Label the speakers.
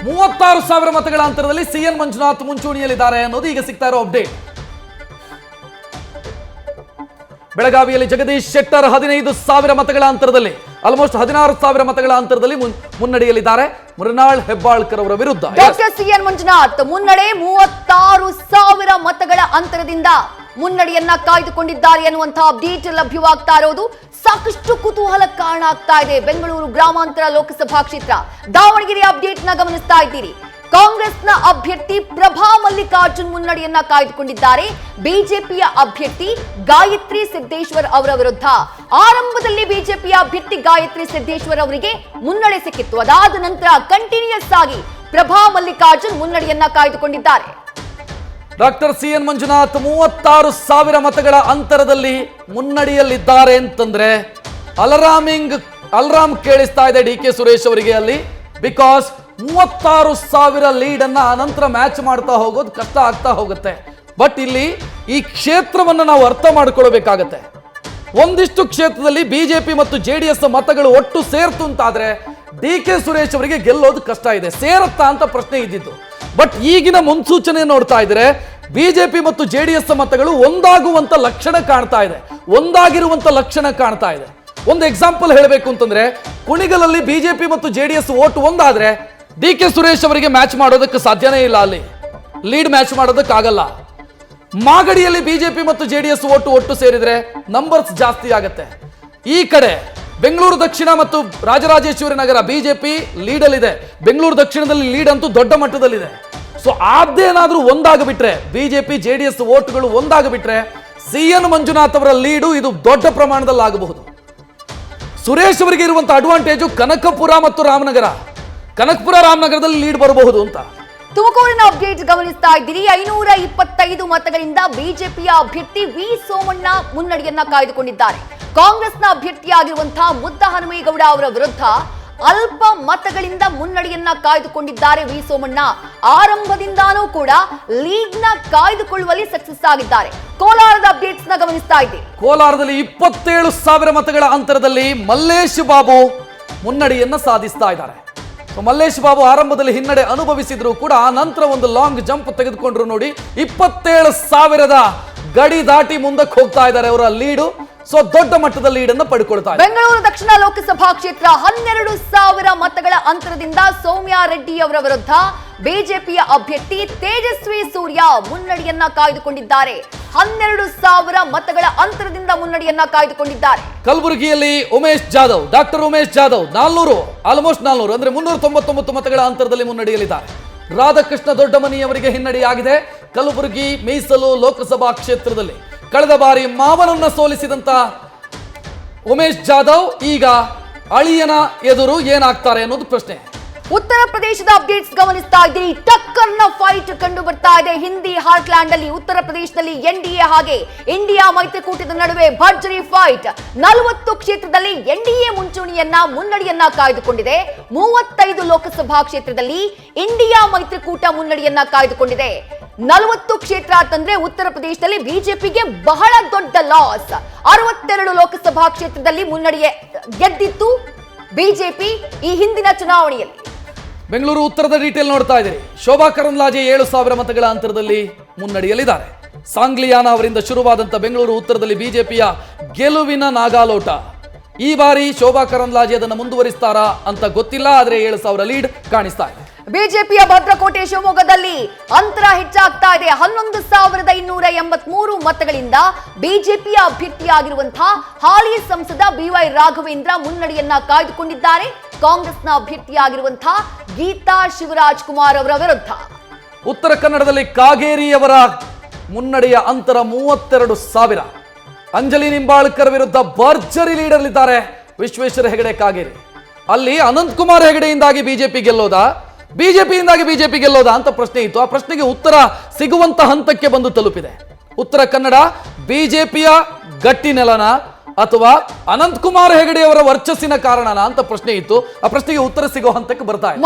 Speaker 1: 36,000 ಮತಗಳ ಅಂತರದಲ್ಲಿ ಸಿಎನ್ ಮಂಜುನಾಥ್ ಮುಂಚೂಣಿಯಲ್ಲಿದ್ದಾರೆ ಅನ್ನೋದು ಈಗ ಸಿಗ್ತಾ ಇರೋ ಅಪ್ಡೇಟ್. ಬೆಳಗಾವಿಯಲ್ಲಿ ಜಗದೀಶ್ ಶೆಟ್ಟರ್ 15,000 ಮತಗಳ ಅಂತರದಲ್ಲಿ, ಆಲ್ಮೋಸ್ಟ್ 16,000 ಮತಗಳ ಅಂತರದಲ್ಲಿ ಮುನ್ನಡೆಯಲ್ಲಿದ್ದಾರೆ ಮೃಣಾಲ್ ಹೆಬ್ಬಾಳ್ಕರ್ ಅವರ ವಿರುದ್ಧ.
Speaker 2: ಡಾಕ್ಟರ್ ಸಿಎನ್ ಮಂಜುನಾಥ್ ಮುನ್ನಡೆ 36,000 ಮತಗಳ ಅಂತರದಿಂದ ಮುನ್ನಡೆಯನ್ನ ಕಾಯ್ದುಕೊಂಡಿದ್ದಾರೆ ಎನ್ನುವಂತಹ ಅಪ್ಡೇಟ್ ಲಭ್ಯವಾಗ್ತಾ ಇರೋದು ಸಾಕಷ್ಟು ಕುತೂಹಲ ಕಾರಣ ಆಗ್ತಾ ಇದೆ. ಬೆಂಗಳೂರು ಗ್ರಾಮಾಂತರ ಲೋಕಸಭಾ ಕ್ಷೇತ್ರ ದಾವಣಗೆರೆ ಅಪ್ಡೇಟ್ ನ ಗಮನಿಸ್ತಾ ಇದ್ದೀರಿ. ಕಾಂಗ್ರೆಸ್ನ ಅಭ್ಯರ್ಥಿ ಪ್ರಭಾ ಮಲ್ಲಿಕಾರ್ಜುನ್ ಮುನ್ನಡೆಯನ್ನ ಕಾಯ್ದುಕೊಂಡಿದ್ದಾರೆ. ಬಿಜೆಪಿಯ ಅಭ್ಯರ್ಥಿ ಗಾಯತ್ರಿ ಸಿದ್ದೇಶ್ವರ್ ಅವರ ವಿರುದ್ಧ ಆರಂಭದಲ್ಲಿ ಬಿಜೆಪಿಯ ಅಭ್ಯರ್ಥಿ ಗಾಯತ್ರಿ ಸಿದ್ದೇಶ್ವರ್ ಅವರಿಗೆ ಮುನ್ನಡೆ ಸಿಕ್ಕಿತ್ತು. ಅದಾದ ನಂತರ ಕಂಟಿನ್ಯೂಸ್ ಆಗಿ ಪ್ರಭಾ ಮಲ್ಲಿಕಾರ್ಜುನ್ ಮುನ್ನಡೆಯನ್ನ ಕಾಯ್ದುಕೊಂಡಿದ್ದಾರೆ.
Speaker 1: ಡಾಕ್ಟರ್ ಸಿಎನ್ ಮಂಜುನಾಥ್ 36,000 ಮತಗಳ ಅಂತರದಲ್ಲಿ ಮುನ್ನಡೆಯಲ್ಲಿದ್ದಾರೆ ಅಂತಂದ್ರೆ ಅಲಾರಾಮ್ ಕೇಳಿಸ್ತಾ ಇದೆ ಡಿ ಕೆ ಸುರೇಶ್ ಅವರಿಗೆ ಅಲ್ಲಿ. ಬಿಕಾಸ್ 36,000 ಲೀಡ್ ಅನ್ನ ಅನಂತರ ಮ್ಯಾಚ್ ಮಾಡ್ತಾ ಹೋಗೋದು ಕಷ್ಟ ಆಗ್ತಾ ಹೋಗುತ್ತೆ. ಬಟ್ ಇಲ್ಲಿ ಈ ಕ್ಷೇತ್ರವನ್ನು ನಾವು ಅರ್ಥ ಮಾಡ್ಕೊಳ್ಬೇಕಾಗತ್ತೆ. ಒಂದಿಷ್ಟು ಕ್ಷೇತ್ರದಲ್ಲಿ ಬಿಜೆಪಿ ಮತ್ತು ಜೆಡಿಎಸ್ ಮತಗಳು ಒಟ್ಟು ಸೇರ್ತು ಅಂತಾದ್ರೆ ಡಿ ಕೆ ಸುರೇಶ್ ಅವರಿಗೆ ಗೆಲ್ಲೋದು ಕಷ್ಟ ಇದೆ. ಸೇರತ್ತಾ ಅಂತ ಪ್ರಶ್ನೆ ಇದ್ದಿದ್ದು. ಬಟ್ ಈಗಿನ ಮುನ್ಸೂಚನೆ ನೋಡ್ತಾ ಇದ್ರೆ ಬಿಜೆಪಿ ಮತ್ತು ಜೆಡಿಎಸ್ ಮತಗಳು ಒಂದಾಗುವಂತ ಲಕ್ಷಣ ಕಾಣ್ತಾ ಇದೆ, ಒಂದಾಗಿರುವಂತ ಲಕ್ಷಣ ಕಾಣ್ತಾ ಇದೆ. ಒಂದು ಎಕ್ಸಾಂಪಲ್ ಹೇಳಬೇಕು ಅಂತಂದ್ರೆ, ಕುಣಿಗಲಲ್ಲಿ ಬಿಜೆಪಿ ಮತ್ತು ಜೆಡಿಎಸ್ ಓಟ್ ಒಂದಾದ್ರೆ ಡಿ ಕೆ ಸುರೇಶ್ ಅವರಿಗೆ ಮ್ಯಾಚ್ ಮಾಡೋದಕ್ಕೆ ಸಾಧ್ಯನೇ ಇಲ್ಲ, ಅಲ್ಲಿ ಲೀಡ್ ಮ್ಯಾಚ್ ಮಾಡೋದಕ್ಕಾಗಲ್ಲ. ಮಾಗಡಿಯಲ್ಲಿ ಬಿಜೆಪಿ ಮತ್ತು ಜೆಡಿಎಸ್ ಒಟ್ಟು ಸೇರಿದ್ರೆ ನಂಬರ್ಸ್ ಜಾಸ್ತಿ ಆಗುತ್ತೆ. ಈ ಕಡೆ ಬೆಂಗಳೂರು ದಕ್ಷಿಣ ಮತ್ತು ರಾಜರಾಜೇಶ್ವರಿ ನಗರ ಬಿಜೆಪಿ ಲೀಡಲ್ಲಿದೆ. ಬೆಂಗಳೂರು ದಕ್ಷಿಣದಲ್ಲಿ ಲೀಡ್ ಅಂತೂ ದೊಡ್ಡ ಮಟ್ಟದಲ್ಲಿದೆ. ಸೊ ಅದೇನಾದ್ರೂ ಒಂದಾಗಬಿಟ್ರೆ, ಬಿಜೆಪಿ ಜೆಡಿಎಸ್ ಓಟ್ಗಳು ಒಂದಾಗಬಿಟ್ರೆ ಸಿಎನ್ ಮಂಜುನಾಥ್ ಅವರ ಲೀಡು ಇದು ದೊಡ್ಡ ಪ್ರಮಾಣದಲ್ಲಿ ಆಗಬಹುದು. ಸುರೇಶ್ ಅವರಿಗೆ ಇರುವಂತಹ ಅಡ್ವಾಂಟೇಜು ಕನಕಪುರ ಮತ್ತು ರಾಮನಗರ. ಕನಕಪುರ ರಾಮನಗರದಲ್ಲಿ ಲೀಡ್ ಬರಬಹುದು ಅಂತ.
Speaker 2: ತುಮಕೂರಿನ ಅಪ್ಡೇಟ್ ಗಮನಿಸ್ತಾ ಇದ್ದೀರಿ. 525 ಮತಗಳಿಂದ ಬಿಜೆಪಿಯ ಅಭ್ಯರ್ಥಿ ವಿ ಸೋಮಣ್ಣ ಮುನ್ನಡೆಯನ್ನ ಕಾಯ್ದುಕೊಂಡಿದ್ದಾರೆ. ಕಾಂಗ್ರೆಸ್ನ ಅಭ್ಯರ್ಥಿಯಾಗಿರುವಂತಹ ಮುದ್ದ ಹನುಮೇಗೌಡ ಅವರ ವಿರುದ್ಧ ಅಲ್ಪ ಮತಗಳಿಂದ ಮುನ್ನಡೆಯನ್ನ ಕಾಯ್ದುಕೊಂಡಿದ್ದಾರೆ ವಿ ಸೋಮಣ್ಣ. ಆರಂಭದಿಂದಾನೂ ಕೂಡ ಲೀಡ್ ನ ಕಾಯ್ದುಕೊಳ್ಳುವಲ್ಲಿ ಸಕ್ಸಸ್ ಆಗಿದ್ದಾರೆ. ಕೋಲಾರದ ಅಪ್ಡೇಟ್ಸ್ ನ ಗಮನಿಸ್ತಾ ಇದ್ದೀರಿ.
Speaker 1: ಕೋಲಾರದಲ್ಲಿ 27,000 ಮತಗಳ ಅಂತರದಲ್ಲಿ ಮಲ್ಲೇಶ್ ಬಾಬು ಮುನ್ನಡೆಯನ್ನ ಸಾಧಿಸ್ತಾ ಇದ್ದಾರೆ. ಮಲ್ಲೇಶ್ ಬಾಬು ಆರಂಭದಲ್ಲಿ ಹಿನ್ನಡೆ ಅನುಭವಿಸಿದ್ರು ಕೂಡ ಆ ನಂತರ ಒಂದು ಲಾಂಗ್ ಜಂಪ್ ತೆಗೆದುಕೊಂಡ್ರು ನೋಡಿ. 27,000 ಗಡಿ ದಾಟಿ ಮುಂದಕ್ಕೆ ಹೋಗ್ತಾ ಇದ್ದಾರೆ ಅವರ ಲೀಡು. ಸೊ ದೊಡ್ಡ ಮಟ್ಟದ ಲೀಡ್ ಅನ್ನು ಪಡ್ಕೊಳ್ತಾ ಇದ್ದಾರೆ.
Speaker 2: ಬೆಂಗಳೂರು ದಕ್ಷಿಣ ಲೋಕಸಭಾ ಕ್ಷೇತ್ರ 12,000 ಮತಗಳ ಅಂತರದಿಂದ ಸೌಮ್ಯ ರೆಡ್ಡಿ ಅವರ ವಿರುದ್ಧ ಬಿಜೆಪಿಯ ಅಭ್ಯರ್ಥಿ ತೇಜಸ್ವಿ ಸೂರ್ಯ ಮುನ್ನಡೆಯನ್ನ ಕಾಯ್ದುಕೊಂಡಿದ್ದಾರೆ. 12,000 ಮತಗಳ ಅಂತರದಿಂದ ಮುನ್ನಡೆಯನ್ನ ಕಾಯ್ದುಕೊಂಡಿದ್ದಾರೆ.
Speaker 1: ಕಲಬುರಗಿಯಲ್ಲಿ ಡಾಕ್ಟರ್ ಉಮೇಶ್ ಜಾಧವ್ 400 ಅಂದ್ರೆ 399 ಮತಗಳ ಅಂತರದಲ್ಲಿ ಮುನ್ನಡೆಯಲಿದ್ದಾರೆ. ರಾಧಾಕೃಷ್ಣ ದೊಡ್ಡಮನಿ ಅವರಿಗೆ ಹಿನ್ನಡೆಯಾಗಿದೆ. ಕಲಬುರಗಿ ಮೀಸಲು ಲೋಕಸಭಾ ಕ್ಷೇತ್ರದಲ್ಲಿ ಕಳೆದ ಬಾರಿ ಮಾವನನ್ನ ಸೋಲಿಸಿದಂತ ಉಮೇಶ್ ಜಾಧವ್ ಈಗ ಅಳಿಯನ ಎದುರು ಏನಾಗ್ತಾರೆ ಅನ್ನೋದು ಪ್ರಶ್ನೆ.
Speaker 2: ಉತ್ತರ ಪ್ರದೇಶದ ಅಪ್ಡೇಟ್ಸ್ ಗಮನಿಸ್ತಾ ಇದ್ದೀರಿ. ಟಕ್ಕರ್ನ ಫೈಟ್ ಕಂಡು ಬರ್ತಾ ಇದೆ ಹಿಂದಿ ಹಾರ್ಟ್ಲ್ಯಾಂಡ್ ಅಲ್ಲಿ. ಉತ್ತರ ಪ್ರದೇಶದಲ್ಲಿ ಎನ್ಡಿಎ ಹಾಗೆ ಇಂಡಿಯಾ ಮೈತ್ರಿಕೂಟದ ನಡುವೆ ಭರ್ಜರಿ ಫೈಟ್. 40 ಕ್ಷೇತ್ರದಲ್ಲಿ ಎನ್ಡಿಎ ಮುನ್ನಡೆಯನ್ನ ಕಾಯ್ದುಕೊಂಡಿದೆ. 35 ಲೋಕಸಭಾ ಕ್ಷೇತ್ರದಲ್ಲಿ ಇಂಡಿಯಾ ಮೈತ್ರಿಕೂಟ ಮುನ್ನಡೆಯನ್ನ ಕಾಯ್ದುಕೊಂಡಿದೆ. 40 ಕ್ಷೇತ್ರ ಅಂತಂದ್ರೆ ಉತ್ತರ ಪ್ರದೇಶದಲ್ಲಿ ಬಿಜೆಪಿಗೆ ಬಹಳ ದೊಡ್ಡ ಲಾಸ್. 62 ಲೋಕಸಭಾ ಕ್ಷೇತ್ರದಲ್ಲಿ ಮುನ್ನಡೆಯ ಗೆದ್ದಿತ್ತು ಬಿಜೆಪಿ ಈ ಹಿಂದಿನ ಚುನಾವಣೆಯಲ್ಲಿ.
Speaker 1: ಬೆಂಗಳೂರು ಉತ್ತರದ ಡೀಟೇಲ್ ನೋಡ್ತಾ ಇದ್ದೀರಿ. ಶೋಭಾ ಕರಂದ್ಲಾಜೆ 7,000 ಮತಗಳ ಅಂತರದಲ್ಲಿ ಮುನ್ನಡೆಯಲಿದ್ದಾರೆ. ಸಾಂಗ್ಲಿಯಾನ ಅವರಿಂದ ಶುರುವಾದಂತ ಬೆಂಗಳೂರು ಉತ್ತರದಲ್ಲಿ ಬಿಜೆಪಿಯ ಗೆಲುವಿನ ನಾಗಾಲೋಟ. ಈ ಬಾರಿ ಶೋಭಾ ಕರಂದ್ಲಾಜೆ ಅದನ್ನು ಮುಂದುವರಿಸ್ತಾರಾ ಅಂತ ಗೊತ್ತಿಲ್ಲ, ಆದ್ರೆ 7,000 ಲೀಡ್ ಕಾಣಿಸ್ತಾ ಇದೆ.
Speaker 2: ಬಿಜೆಪಿಯ ಭದ್ರಕೋಟೆ ಶಿವಮೊಗ್ಗದಲ್ಲಿ ಅಂತರ ಹೆಚ್ಚಾಗ್ತಾ ಇದೆ. 11,283 ಮತಗಳಿಂದ ಬಿಜೆಪಿಯ ಅಭ್ಯರ್ಥಿಯಾಗಿರುವಂತಹ ಹಾಲಿ ಸಂಸದ ಬಿವೈ ರಾಘವೇಂದ್ರ ಮುನ್ನಡೆಯನ್ನ ಕಾಯ್ದುಕೊಂಡಿದ್ದಾರೆ. ಕಾಂಗ್ರೆಸ್ನ ಅಭ್ಯರ್ಥಿಯಾಗಿರುವಂತಹ ಗೀತಾ ಶಿವರಾಜ್ ಕುಮಾರ್ ಅವರ ವಿರುದ್ಧ.
Speaker 1: ಉತ್ತರ ಕನ್ನಡದಲ್ಲಿ ಕಾಗೇರಿಯವರ ಮುನ್ನಡೆಯ ಅಂತರ 32,000. ಅಂಜಲಿ ನಿಂಬಾಳ್ಕರ್ ವಿರುದ್ಧ ಭರ್ಜರಿ ಲೀಡರ್ಲಿದ್ದಾರೆ ವಿಶ್ವೇಶ್ವರ ಹೆಗಡೆ ಕಾಗೇರಿ. ಅಲ್ಲಿ ಅನಂತ್ ಕುಮಾರ್ ಹೆಗಡೆಯಿಂದಾಗಿ ಬಿಜೆಪಿ ಗೆಲ್ಲೋದಾ, ಬಿಜೆಪಿಯಿಂದಾಗಿ ಬಿಜೆಪಿ ಗೆಲ್ಲೋದಾ ಅಂತ ಪ್ರಶ್ನೆ ಇತ್ತು. ಆ ಪ್ರಶ್ನೆಗೆ ಉತ್ತರ ಸಿಗುವಂತ ಹಂತಕ್ಕೆ ಬಂದು ತಲುಪಿದೆ. ಉತ್ತರ ಕನ್ನಡ ಬಿಜೆಪಿಯ ಗಟ್ಟಿ ನೆಲನ ಅಥವಾ ಅನಂತ್ ಕುಮಾರ್ ಹೆಗಡೆಯವರ ವರ್ಚಸ್ಸಿನ ಕಾರಣನ ಅಂತ ಪ್ರಶ್ನೆ ಇತ್ತು. ಆ ಪ್ರಶ್ನೆಗೆ ಉತ್ತರ ಸಿಗೋ ಹಂತಕ್ಕೆ ಬರ್ತಾ ಇದೆ.